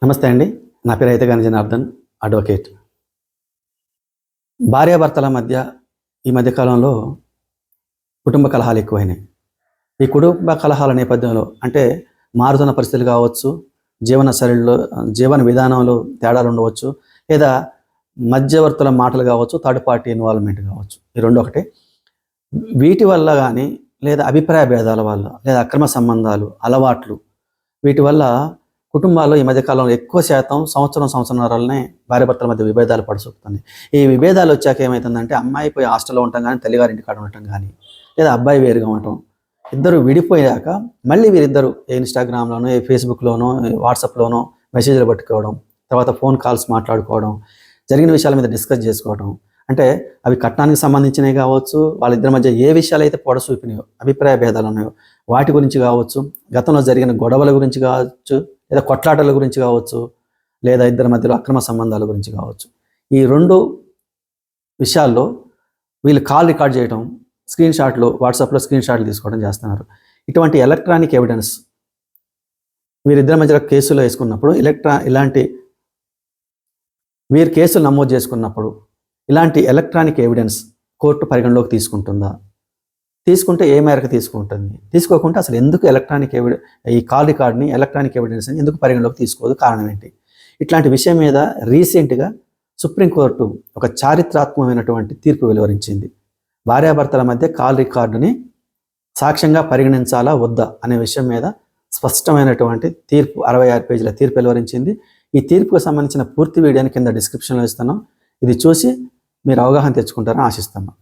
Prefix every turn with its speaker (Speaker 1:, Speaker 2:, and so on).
Speaker 1: నమస్తే అండి. నా పేరు అయితగాని జనార్దన్, అడ్వకేట్. భార్యాభర్తల మధ్య ఈ మధ్య కాలంలో కుటుంబ కలహాలు ఎక్కువైనాయి. ఈ కుటుంబ కలహాల నేపథ్యంలో అంటే మారుతున్న పరిస్థితులు కావచ్చు, జీవన శైలిలో జీవన విధానంలో తేడాలు ఉండవచ్చు, లేదా మధ్యవర్తుల మాటలు కావచ్చు, థర్డ్ పార్టీ ఇన్వాల్వ్మెంట్ కావచ్చు. ఈ రెండు ఒకటే. వీటి వల్ల కానీ, లేదా అభిప్రాయ భేదాల వల్ల, లేదా అక్రమ సంబంధాలు, అలవాట్లు, వీటి వల్ల కుటుంబాల్లో ఈ మధ్యకాలంలో ఎక్కువ శాతం సంవత్సరంన్నరలనే భార్యాభర్తల మధ్య విభేదాలు పడుచుకుతున్నాయి. ఈ విభేదాలు వచ్చాక ఏమవుతుందంటే అమ్మాయి పోయి హాస్టల్లో ఉండటం కానీ, తల్లిగారి ఇంటికాడ ఉండటం కానీ, లేదా అబ్బాయి వేరుగా ఉండటం, ఇద్దరు విడిపోయాక మళ్ళీ వీరిద్దరు ఇన్స్టాగ్రామ్లోనో, ఫేస్బుక్లోనో, వాట్సాప్లోనో మెసేజ్లు పట్టుకోవడం, తర్వాత ఫోన్ కాల్స్ మాట్లాడుకోవడం, జరిగిన విషయాల మీద డిస్కస్ చేసుకోవడం. అంటే అవి కట్నానికి సంబంధించినవి కావచ్చు, వాళ్ళిద్దరి మధ్య ఏ విషయాలు అయితే పొడ చూపినాయో, అభిప్రాయ భేదాలు ఉన్నాయో వాటి గురించి కావచ్చు, గతంలో జరిగిన గొడవల గురించి కావచ్చు, లేదా కొట్లాటల గురించి కావచ్చు, లేదా ఇద్దరి మధ్యలో అక్రమ సంబంధాల గురించి కావచ్చు. ఈ రెండు విషయాల్లో వీళ్ళు కాల్ రికార్డ్ చేయడం, స్క్రీన్ షాట్లు, వాట్సాప్లో స్క్రీన్ షాట్లు తీసుకోవడం చేస్తున్నారు. ఇటువంటి ఎలక్ట్రానిక్ ఎవిడెన్స్ వీరిద్దరి మధ్యలో కేసులో వేసుకున్నప్పుడు, వీరి కేసులు నమోదు చేసుకున్నప్పుడు ఇలాంటి ఎలక్ట్రానిక్ ఎవిడెన్స్ కోర్టు పరిగణలోకి తీసుకుంటుందా? తీసుకుంటే ఏ మేరకు తీసుకుంటుంది? తీసుకోకుండా అసలు ఎందుకు ఈ కాల్ రికార్డ్ని ఎలక్ట్రానిక్ ఎవిడెన్స్ అని ఎందుకు పరిగణలోకి తీసుకోదు? కారణం ఏంటి? ఇట్లాంటి విషయం మీద రీసెంట్గా సుప్రీంకోర్టు ఒక చారిత్రాత్మకమైనటువంటి తీర్పు వెలువరించింది. భార్యాభర్తల మధ్య కాల్ రికార్డుని సాక్ష్యంగా పరిగణించాలా వద్దా అనే విషయం మీద స్పష్టమైనటువంటి తీర్పు, 66 పేజీల తీర్పు వెలువరించింది. ఈ తీర్పుకు సంబంధించిన పూర్తి వీడియోని కింద డిస్క్రిప్షన్లో ఇస్తాను. ఇది చూసి మీరు అవగాహన తెచ్చుకుంటారని ఆశిస్తున్నాను.